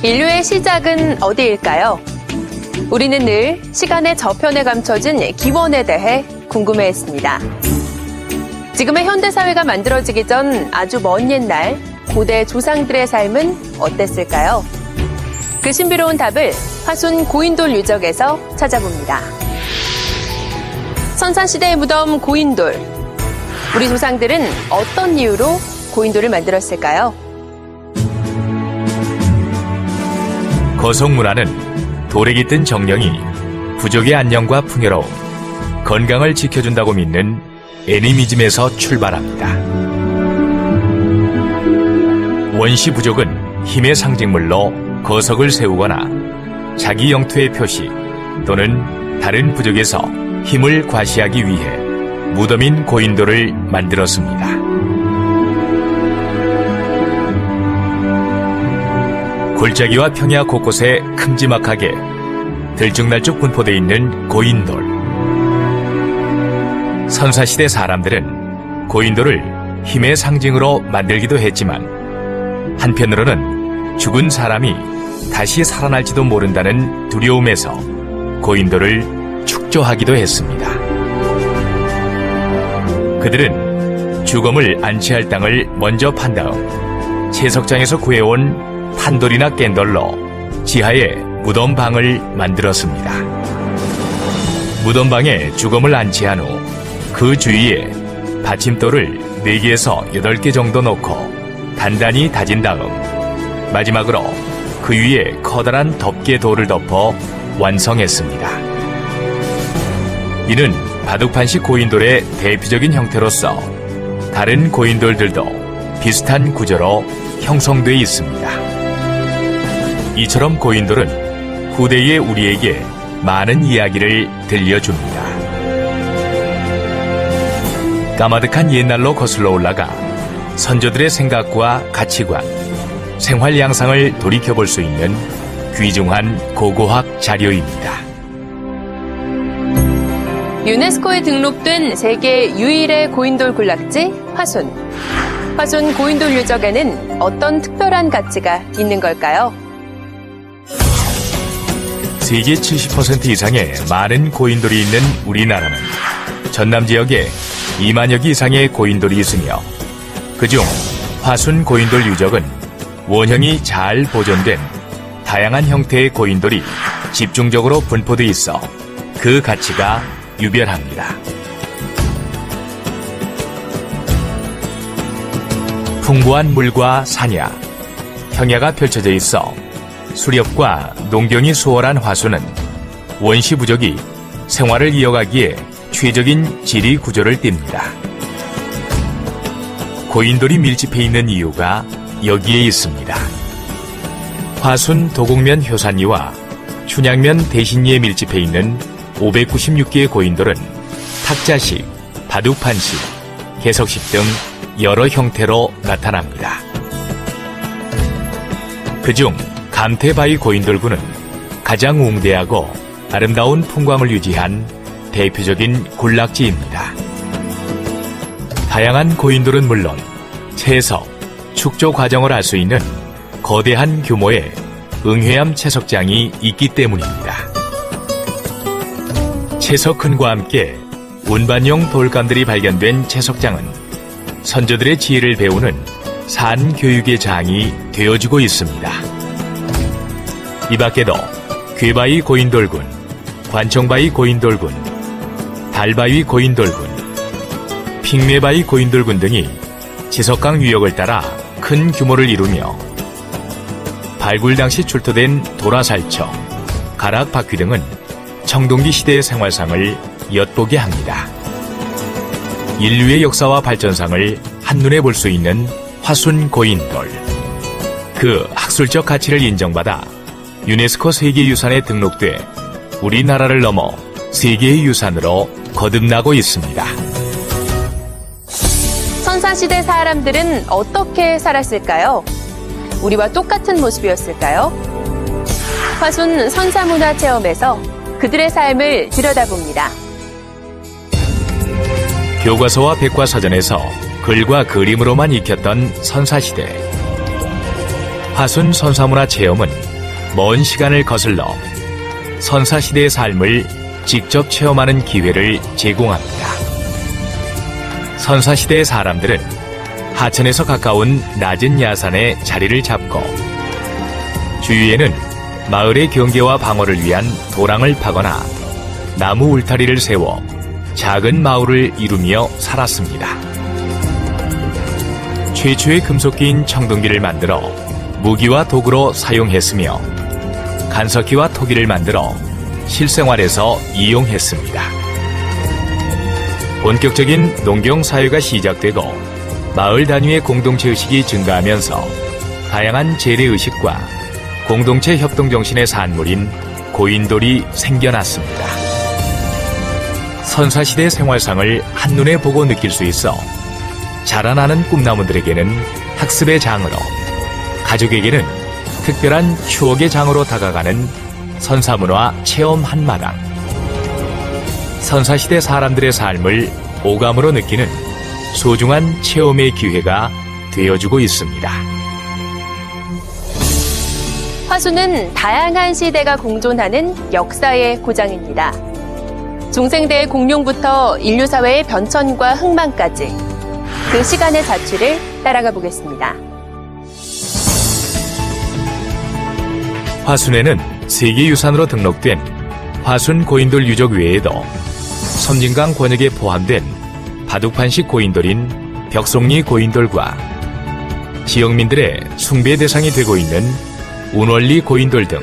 인류의 시작은 어디일까요? 우리는 늘 시간의 저편에 감춰진 기원에 대해 궁금해했습니다. 지금의 현대사회가 만들어지기 전 아주 먼 옛날 고대 조상들의 삶은 어땠을까요? 그 신비로운 답을 화순 고인돌 유적에서 찾아봅니다. 선사시대의 무덤 고인돌. 우리 조상들은 어떤 이유로 고인돌을 만들었을까요? 거성문화는 돌에 깃든 정령이 부족의 안녕과 풍요로움, 건강을 지켜준다고 믿는 애니미즘에서 출발합니다. 원시 부족은 힘의 상징물로 거석을 세우거나 자기 영토의 표시 또는 다른 부족에서 힘을 과시하기 위해 무덤인 고인돌을 만들었습니다. 골짜기와 평야 곳곳에 큼지막하게 들쭉날쭉 분포되어 있는 고인돌. 선사시대 사람들은 고인돌을 힘의 상징으로 만들기도 했지만 한편으로는 죽은 사람이 다시 살아날지도 모른다는 두려움에서 고인돌을 축조하기도 했습니다. 그들은 죽음을 안치할 땅을 먼저 판 다음 채석장에서 구해온 탄돌이나 깬돌로 지하에 무덤방을 만들었습니다. 무덤방에 죽음을 안치한 후 그 주위에 받침돌을 4개에서 8개 정도 놓고 단단히 다진 다음 마지막으로 그 위에 커다란 덮개 돌을 덮어 완성했습니다. 이는 바둑판식 고인돌의 대표적인 형태로서 다른 고인돌들도 비슷한 구조로 형성되어 있습니다. 이처럼 고인돌은 후대의 우리에게 많은 이야기를 들려줍니다. 까마득한 옛날로 거슬러 올라가 선조들의 생각과 가치관, 생활 양상을 돌이켜볼 수 있는 귀중한 고고학 자료입니다. 유네스코에 등록된 세계 유일의 고인돌 군락지 화순. 화순 고인돌 유적에는 어떤 특별한 가치가 있는 걸까요? 세계 70% 이상의 많은 고인돌이 있는 우리나라는 전남 지역에 2만여 개 이상의 고인돌이 있으며 그중 화순 고인돌 유적은 원형이 잘 보존된 다양한 형태의 고인돌이 집중적으로 분포되어 있어 그 가치가 유별합니다. 풍부한 물과 산야, 평야가 펼쳐져 있어 수렵과 농경이 수월한 화순은 원시 부족이 생활을 이어가기에 최적인 지리 구조를 띱니다. 고인돌이 밀집해 있는 이유가 여기에 있습니다. 화순 도곡면 효산리와 춘향면 대신리에 밀집해 있는 596개의 고인돌은 탁자식, 바둑판식, 개석식 등 여러 형태로 나타납니다. 그중 감태바위 고인돌군은 가장 웅대하고 아름다운 풍광을 유지한 대표적인 군락지입니다. 다양한 고인돌은 물론 채석, 축조 과정을 알 수 있는 거대한 규모의 응회암 채석장이 있기 때문입니다. 채석흔과 함께 운반용 돌감들이 발견된 채석장은 선조들의 지혜를 배우는 산교육의 장이 되어주고 있습니다. 이 밖에도 괴바위 고인돌군, 관청바위 고인돌군, 달바위 고인돌군, 핑매바위 고인돌군 등이 지석강 유역을 따라 큰 규모를 이루며 발굴 당시 출토된 도라살처, 가락바퀴 등은 청동기 시대의 생활상을 엿보게 합니다. 인류의 역사와 발전상을 한눈에 볼 수 있는 화순 고인돌. 그 학술적 가치를 인정받아 유네스코 세계유산에 등록돼 우리나라를 넘어 세계의 유산으로 거듭나고 있습니다. 선사시대 사람들은 어떻게 살았을까요? 우리와 똑같은 모습이었을까요? 화순 선사문화체험에서 그들의 삶을 들여다봅니다. 교과서와 백과사전에서 글과 그림으로만 익혔던 선사시대. 화순 선사문화체험은 먼 시간을 거슬러 선사시대의 삶을 직접 체험하는 기회를 제공합니다. 선사시대의 사람들은 하천에서 가까운 낮은 야산에 자리를 잡고 주위에는 마을의 경계와 방어를 위한 도랑을 파거나 나무 울타리를 세워 작은 마을을 이루며 살았습니다. 최초의 금속기인 청동기를 만들어 무기와 도구로 사용했으며 간석기와 토기를 만들어 실생활에서 이용했습니다. 본격적인 농경사회가 시작되고 마을 단위의 공동체 의식이 증가하면서 다양한 재래의식과 공동체 협동정신의 산물인 고인돌이 생겨났습니다. 선사시대 생활상을 한눈에 보고 느낄 수 있어 자라나는 꿈나무들에게는 학습의 장으로, 가족에게는 특별한 추억의 장으로 다가가는 선사문화 체험 한마당. 선사시대 사람들의 삶을 오감으로 느끼는 소중한 체험의 기회가 되어주고 있습니다. 화순은 다양한 시대가 공존하는 역사의 고장입니다. 중생대의 공룡부터 인류사회의 변천과 흥망까지 그 시간의 자취를 따라가 보겠습니다. 화순에는 세계유산으로 등록된 화순 고인돌 유적 외에도 섬진강 권역에 포함된 바둑판식 고인돌인 벽송리 고인돌과 지역민들의 숭배 대상이 되고 있는 운월리 고인돌 등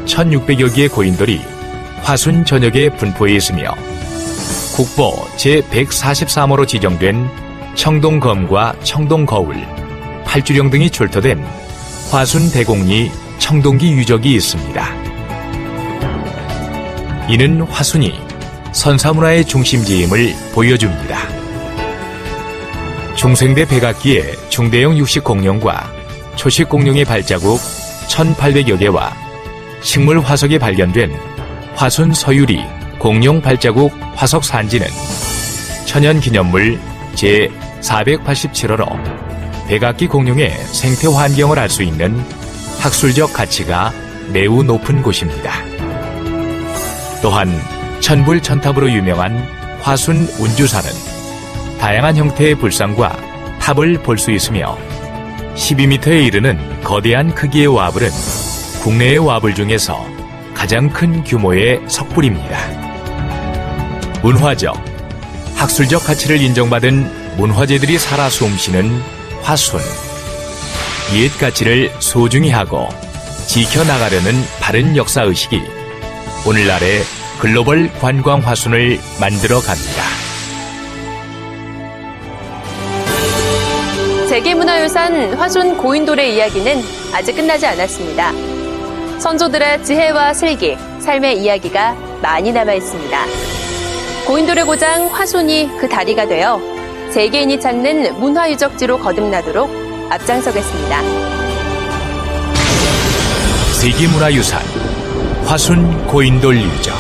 1600여 개의 고인돌이 화순 전역에 분포해 있으며 국보 제143호로 지정된 청동검과 청동거울, 팔주령 등이 출토된 화순 대공리 청동기 유적이 있습니다. 이는 화순이 선사문화의 중심지임을 보여줍니다. 중생대 백악기의 중대형 육식 공룡과 초식 공룡의 발자국 1800여 개와 식물 화석이 발견된 화순 서유리 공룡 발자국 화석 산지는 천연기념물 제487호로 백악기 공룡의 생태 환경을 알 수 있는 학술적 가치가 매우 높은 곳입니다. 또한 천불천탑으로 유명한 화순 운주산은 다양한 형태의 불상과 탑을 볼 수 있으며 12m에 이르는 거대한 크기의 와불은 국내의 와불 중에서 가장 큰 규모의 석불입니다. 문화적, 학술적 가치를 인정받은 문화재들이 살아 숨쉬는 화순. 옛 가치를 소중히 하고 지켜나가려는 바른 역사의식이 오늘날의 글로벌 관광 화순을 만들어 갑니다. 세계문화유산 화순 고인돌의 이야기는 아직 끝나지 않았습니다. 선조들의 지혜와 슬기, 삶의 이야기가 많이 남아 있습니다. 고인돌의 고장 화순이 그 다리가 되어 세계인이 찾는 문화유적지로 거듭나도록 앞장서겠습니다. 세계문화유산 화순 고인돌 유적.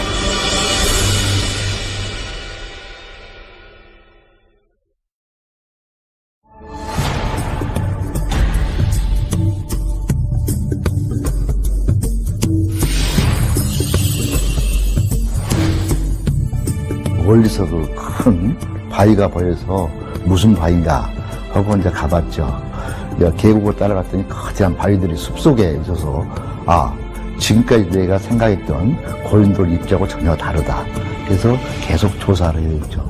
멀리서 그 큰 바위가 보여서 무슨 바위인가 하고 이제 가봤죠. 계곡을 따라갔더니 거대한 바위들이 숲속에 있어서 지금까지 내가 생각했던 고인돌 입지하고 전혀 다르다. 그래서 계속 조사를 했죠.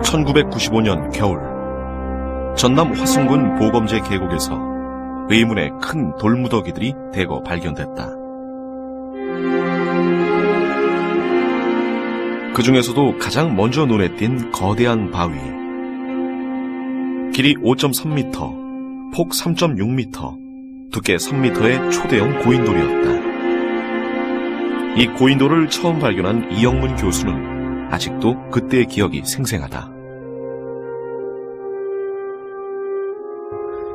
(1995년) 겨울 전남 화순군 보검제 계곡에서 의문의 큰 돌무더기들이 대거 발견됐다. 그 중에서도 가장 먼저 눈에 띈 거대한 바위. 길이 5.3m, 폭 3.6m, 두께 3m의 초대형 고인돌이었다. 이 고인돌을 처음 발견한 이영문 교수는 아직도 그때의 기억이 생생하다.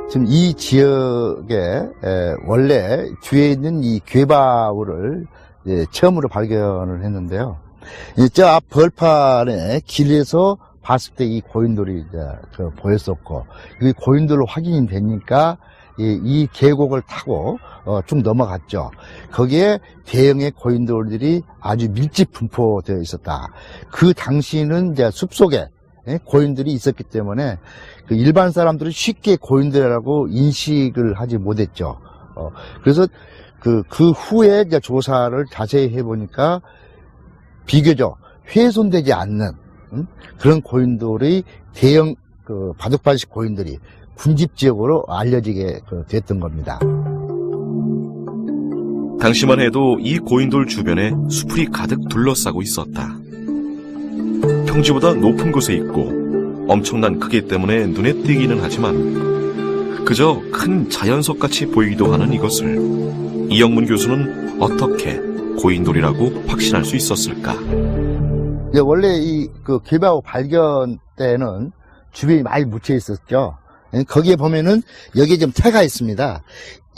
지금 이 지역에 원래 뒤에 있는 이 괴바울을 처음으로 발견을 했는데요. 저 앞 벌판의 길에서 봤을 때 이 고인돌이 이제 보였었고, 이 고인돌로 확인이 되니까 이 계곡을 타고 쭉 넘어갔죠. 거기에 대형의 고인돌들이 아주 밀집 분포되어 있었다. 그 당시는 이제 숲속에 고인돌이 있었기 때문에 그 일반 사람들은 쉽게 고인돌이라고 인식을 하지 못했죠. 그래서 그 후에 이제 조사를 자세히 해보니까 비교적 훼손되지 않는 그런 고인돌이 대형 바둑반식 고인돌이 군집 지역으로 알려지게 됐던 겁니다. 당시만 해도 이 고인돌 주변에 수풀이 가득 둘러싸고 있었다. 평지보다 높은 곳에 있고 엄청난 크기 때문에 눈에 띄기는 하지만 그저 큰 자연석같이 보이기도 하는 이것을 이영문 교수는 어떻게 고인돌이라고 확신할 수 있었을까? 원래 이 괴바울 발견 때는 주변이 많이 묻혀 있었죠. 거기에 보면은 여기에 좀 태가 있습니다.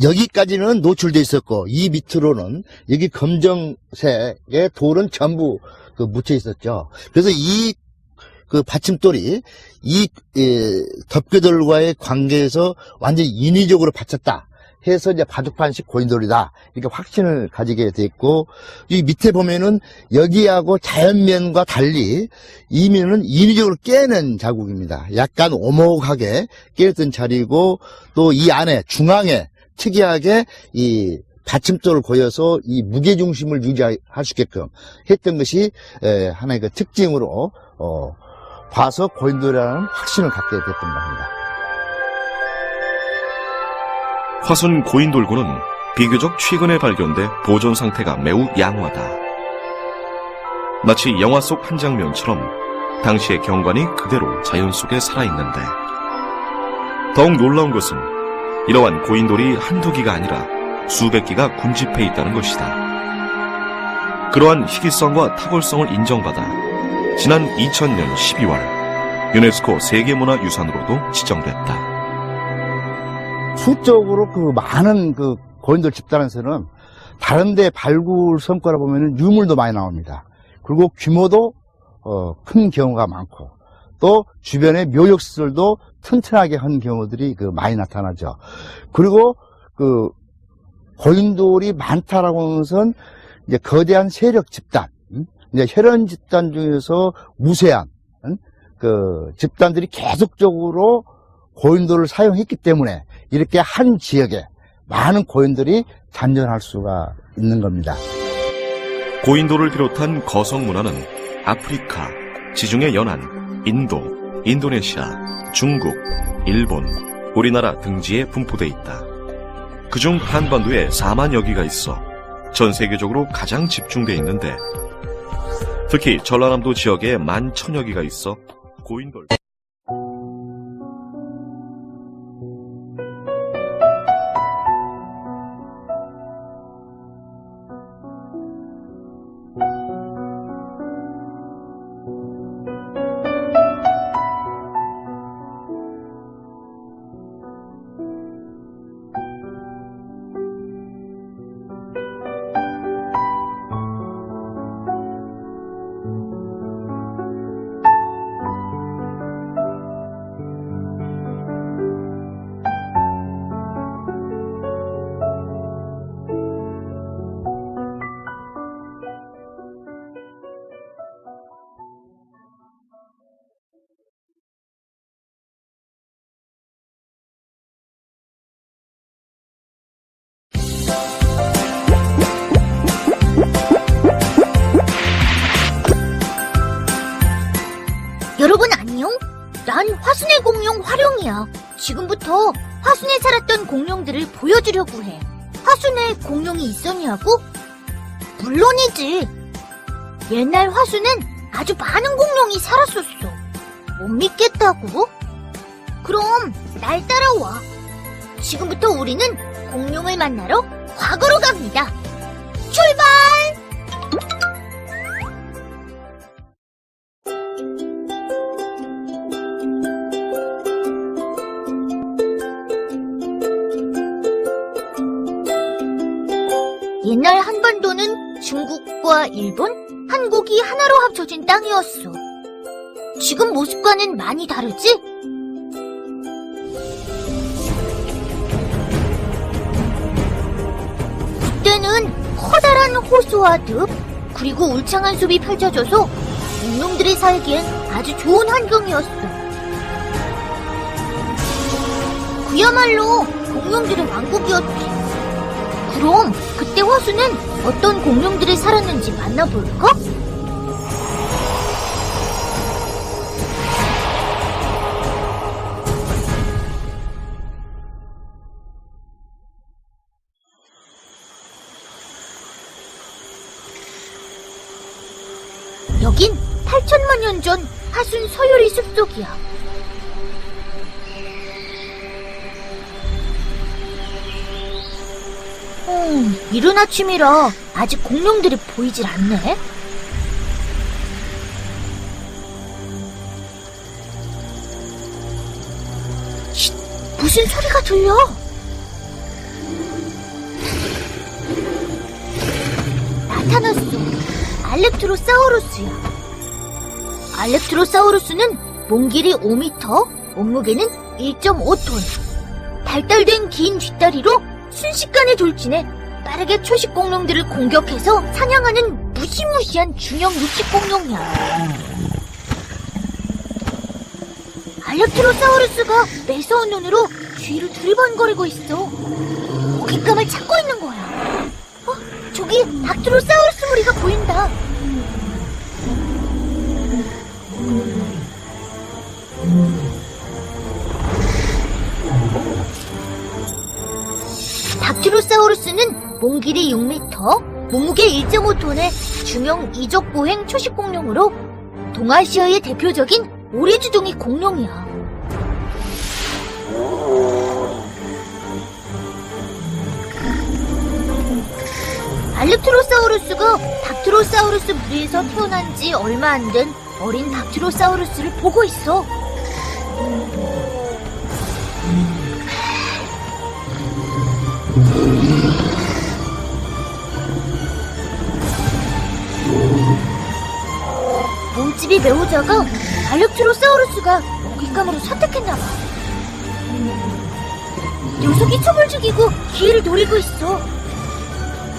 여기까지는 노출돼 있었고 이 밑으로는 여기 검정색의 돌은 전부 묻혀 있었죠. 그래서 이 받침돌이 이 덮개돌과의 관계에서 완전히 인위적으로 받쳤다 해서 이제 바둑판식 고인돌이다 이렇게 확신을 가지게 됐고, 이 밑에 보면은 여기하고 자연면과 달리 이 면은 인위적으로 깨는 자국입니다. 약간 오목하게 깨었던 자리고, 또 이 안에 중앙에 특이하게 이 받침돌을 고여서 이 무게중심을 유지할 수 있게끔 했던 것이 하나의 그 특징으로 봐서 고인돌이라는 확신을 갖게 됐던 겁니다. 화순 고인돌군은 비교적 최근에 발견돼 보존 상태가 매우 양호하다. 마치 영화 속 한 장면처럼 당시의 경관이 그대로 자연 속에 살아있는데, 더욱 놀라운 것은 이러한 고인돌이 한두 기가 아니라 수백 기가 군집해 있다는 것이다. 그러한 희귀성과 탁월성을 인정받아 지난 2000년 12월 유네스코 세계문화유산으로도 지정됐다. 수적으로 많은 고인돌 집단에서는 다른 데 발굴 성과를 보면은 유물도 많이 나옵니다. 그리고 규모도 큰 경우가 많고, 또 주변의 묘역시설도 튼튼하게 한 경우들이 많이 나타나죠. 그리고 고인돌이 많다라고 하는 것은 이제 거대한 세력 집단, 이제 혈연 집단 중에서 무쇠한 집단들이 계속적으로 고인돌을 사용했기 때문에 이렇게 한 지역에 많은 고인돌이 잔존할 수가 있는 겁니다. 고인돌을 비롯한 거성 문화는 아프리카, 지중해 연안, 인도, 인도네시아, 중국, 일본, 우리나라 등지에 분포돼 있다. 그중 한반도에 4만여 개가 있어 전 세계적으로 가장 집중돼 있는데, 특히 전라남도 지역에 11,000여 개가 있어 고인돌 여러분 안녕? 난 화순의 공룡 화룡이야. 지금부터 화순에 살았던 공룡들을 보여주려고 해. 화순에 공룡이 있었냐고? 물론이지. 옛날 화순엔 아주 많은 공룡이 살았었어. 못 믿겠다고? 그럼 날 따라와. 지금부터 우리는 공룡을 만나러 과거로 갑니다. 출발! 옛날 한반도는 중국과 일본, 한국이 하나로 합쳐진 땅이었어. 지금 모습과는 많이 다르지? 그때는 커다란 호수와 늪, 그리고 울창한 숲이 펼쳐져서 공룡들이 살기엔 아주 좋은 환경이었어. 그야말로 공룡들의 왕국이었지. 그럼 그때 화수는 어떤 공룡들이 살았는지 만나볼까? 여긴 8천만 년 전 하순 서유리 숲속이야. 이른 아침이라 아직 공룡들이 보이질 않네. 쉿, 무슨 소리가 들려? 나타났어. 알렉트로사우루스야. 알렉트로사우루스는 몸 길이 5m, 몸무게는 1.5톤. 발달된 긴 뒷다리로 순식간에 돌진해 빠르게 초식 공룡들을 공격해서 사냥하는 무시무시한 중형 육식 공룡이야. 알렉트로사우루스가 매서운 눈으로 주위를 두리번거리고 있어. 먹잇감을 찾고 있는 거야. 저기 닥트로사우루스 무리가 보인다. 닥트로사우루스는 몸 길이 6m, 몸무게 1.5톤의 중형 이적보행 초식공룡으로 동아시아의 대표적인 오리주둥이 공룡이야. 알렉트로사우루스가 닥트로사우루스 무리에서 태어난 지 얼마 안 된 어린 닥트로사우루스를 보고 있어. 몸집이 매우 작아 알렉트로사우루스가 먹잇감으로 선택했나봐. 녀석이 춤을 죽이고 기회를 노리고 있어.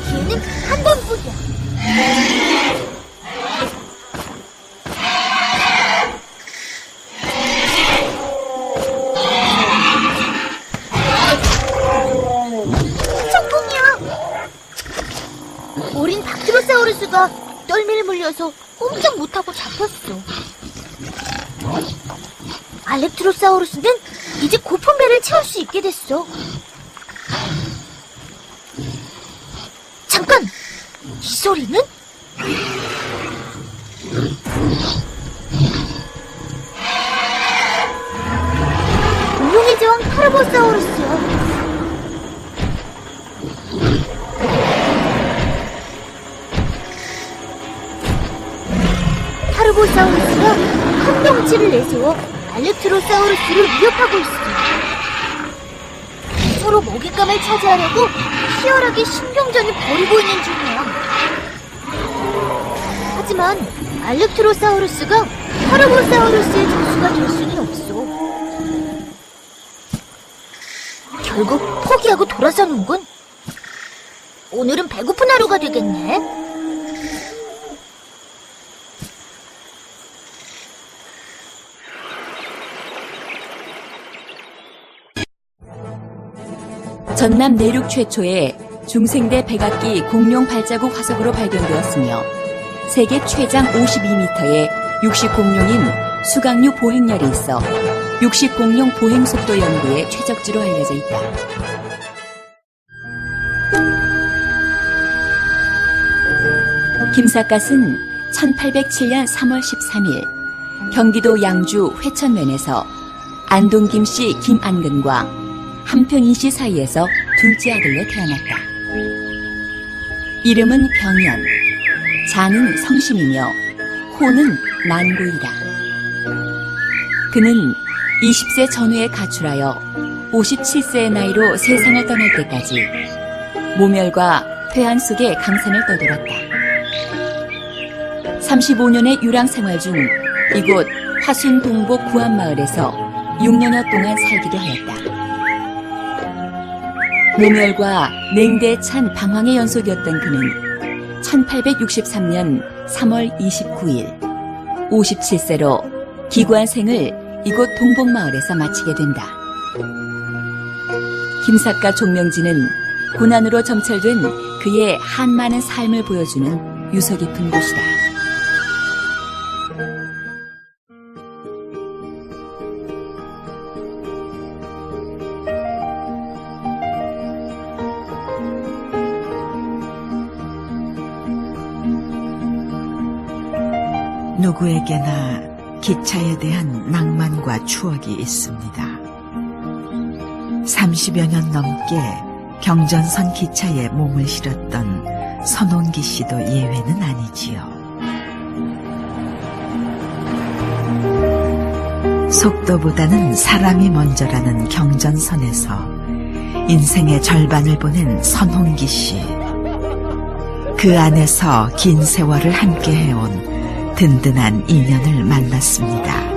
기회는 한 번뿐이야. 성공이야. 어린 닥트로사우루스가 떨미를 물려서 꼼짝 못하고 잡혔어. 알렉트로사우루스는 이제 고픈 배를 채울 수 있게 됐어. 잠깐! 이 소리는? 공룡의 제왕 타르보사우루스야. 타르보사우루스가 큰 덩치를 내세워 알렉트로사우루스를 위협하고 있어. 서로 먹잇감을 차지하려고 치열하게 신경전을 벌이고 있는 중이야. 하지만 알렉트로사우루스가 타르보사우루스의 조수가 될 수는 없어. 결국 포기하고 돌아서는군. 오늘은 배고픈 하루가 되겠네. 전남 내륙 최초의 중생대 백악기 공룡 발자국 화석으로 발견되었으며 세계 최장 52m의 육식 공룡인 수강류 보행열이 있어 육식 공룡 보행 속도 연구의 최적지로 알려져 있다. 김삿갓은 1807년 3월 13일 경기도 양주 회천면에서 안동김씨 김안근과 한평인씨 사이에서 둘째 아들로 태어났다. 이름은 병연, 자는 성심이며 호는 난고이다. 그는 20세 전후에 가출하여 57세의 나이로 세상을 떠날 때까지 모멸과 퇴한 속의 강산을 떠돌았다. 35년의 유랑 생활 중 이곳 화순 동복 구암마을에서 6년여 동안 살기도 하였다. 모멸과 냉대에 찬 방황의 연속이었던 그는 1863년 3월 29일 57세로 기관생을 이곳 동복마을에서 마치게 된다. 김삿갓 종명지는 고난으로 점철된 그의 한많은 삶을 보여주는 유서 깊은 곳이다. 누구에게나 기차에 대한 낭만과 추억이 있습니다. 30여 년 넘게 경전선 기차에 몸을 실었던 선홍기 씨도 예외는 아니지요. 속도보다는 사람이 먼저라는 경전선에서 인생의 절반을 보낸 선홍기 씨. 그 안에서 긴 세월을 함께 해온 든든한 인연을 만났습니다.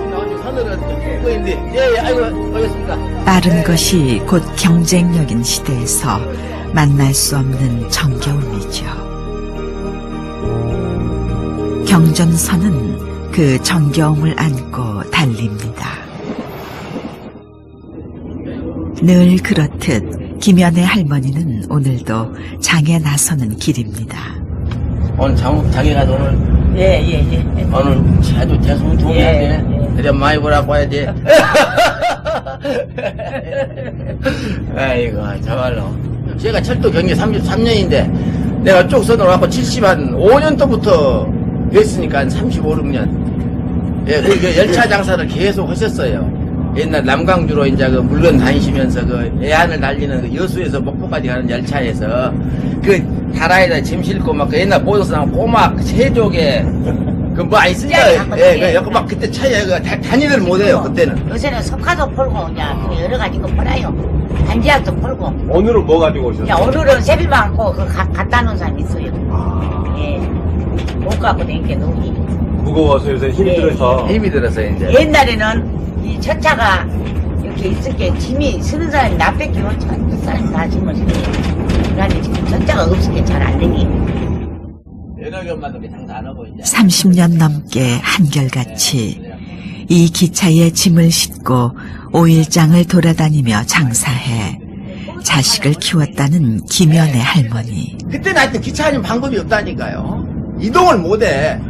빠른 것이 곧 경쟁력인 시대에서 만날 수 없는 정겨움이죠. 경전선은 그 정겨움을 안고 달립니다. 늘 그렇듯 김연의 할머니는 오늘도 장에 나서는 길입니다. 오늘 장에 가서 오늘 예. 오늘 아주 대성통이야. 그래 많이 보라고 해야지. 아이고 정말로. 제가 철도 경력 33년인데 내가 쭉 써놓고 5년도부터 됐으니까 한 35, 6년. 예, 그 열차 장사를 계속 하셨어요. 옛날 남강주로 이제 그 물건 다니시면서 그 애안을 달리는 그 여수에서 목포까지 가는 열차에서 그 다라에다 짐 싣고 막 그 옛날 보여서 나온 꼬막 세족에 그 뭐 아니 쓰죠? 예, 그 막 그때 차에 그 단위를 못해요 그때는. 요새는 석화도 팔고 그냥 여러 가지 거 팔아요. 반지약도 팔고. 오늘은 뭐 가지고 오셨어요? 야, 오늘은 세비 많고 그 갖다 놓은 사람 있어요. 예, 못 갖고 댕겨 놓기. 무거워서 요새 힘이 들어서. 힘이 들어서 이제. 옛날에는 이 첫차가 이렇게 있을 게 짐이 쓰는 사람이 나 뺏기고 그 사람이 다 짐을 쓰고. 그런데 지금 첫차가 없을 게 잘 안 되니. 연하게 엄마도 장사 안 하고 이제. 30년 넘게 한결같이 이 기차에 짐을 싣고 5일장을 돌아다니며 장사해 자식을 키웠다는 김연의 할머니. 그때는 하여튼 기차 아니면 방법이 없다니까요. 이동을 못해.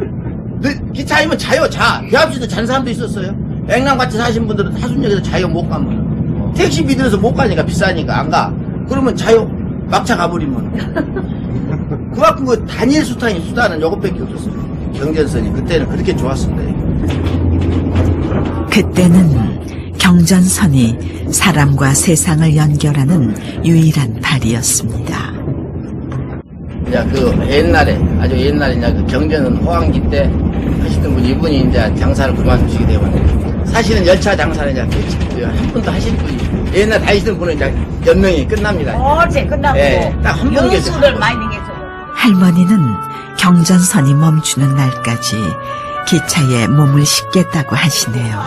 기차 아니면 자요 자. 대합시도 잔 사람도 있었어요. 액랑같이 사신 분들은 사순역에서 자요 못 가면 택시비 들어서 못 가니까 비싸니까 안 가. 그러면 자요 막차 가버리면 그만큼 그 단일 수단은 요것밖에 없었어요. 경전선이 그때는 그렇게 좋았습니다. 그때는 경전선이 사람과 세상을 연결하는 유일한 발이었습니다. 이제 그 옛날에 아주 옛날에 이제 그 경전은 호황기 때 하시던 분 이분이 이제 장사를 그만두시게 되거든요. 사실은 열차 장사는 이제 한 분도 하실 분이 옛날 다니시던 분은 이제 연명이 끝납니다. 어제 끝나고. 예, 딱 한 분 계세요. 연수를 많이 내겠어. 할머니는 경전선이 멈추는 날까지 기차에 몸을 싣겠다고 하시네요.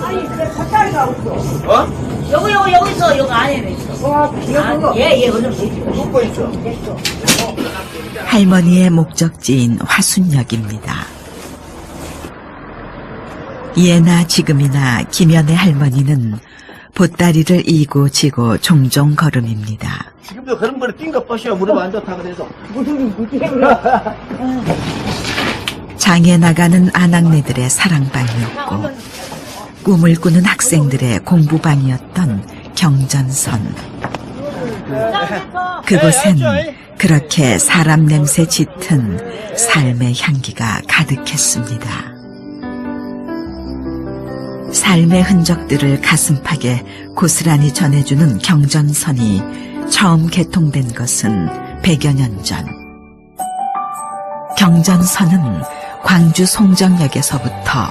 아니, 그 겉다리가 없어. 어? 여기 있어. 여기 안에는 있어. 예, 오늘 먹고 있어. 할머니의 목적지인 화순역입니다. 예나 지금이나 김연의 할머니는 보따리를 이고 지고 종종 걸음입니다. 지금도 그런 거를 낀 거 보시오. 무릎 안 좋다 그래서. 장에 나가는 아낙네들의 사랑방이었고 꿈을 꾸는 학생들의 공부방이었던 경전선. 그곳엔 그렇게 사람 냄새 짙은 삶의 향기가 가득했습니다. 삶의 흔적들을 가슴팍에 고스란히 전해주는 경전선이 처음 개통된 것은 100여 년 전. 경전선은 광주 송정역에서부터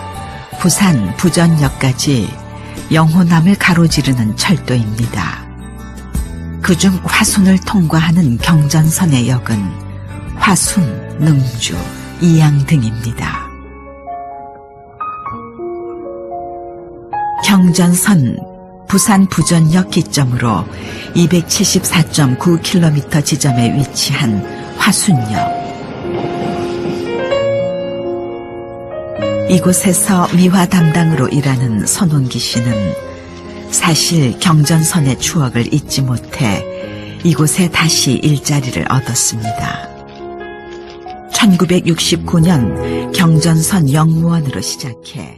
부산 부전역까지 영호남을 가로지르는 철도입니다. 그중 화순을 통과하는 경전선의 역은 화순, 능주, 이양 등입니다. 경전선 부산 부전역 기점으로 274.9km 지점에 위치한 화순역. 이곳에서 미화 담당으로 일하는 선원기 씨는 사실 경전선의 추억을 잊지 못해 이곳에 다시 일자리를 얻었습니다. 1969년 경전선 역무원으로 시작해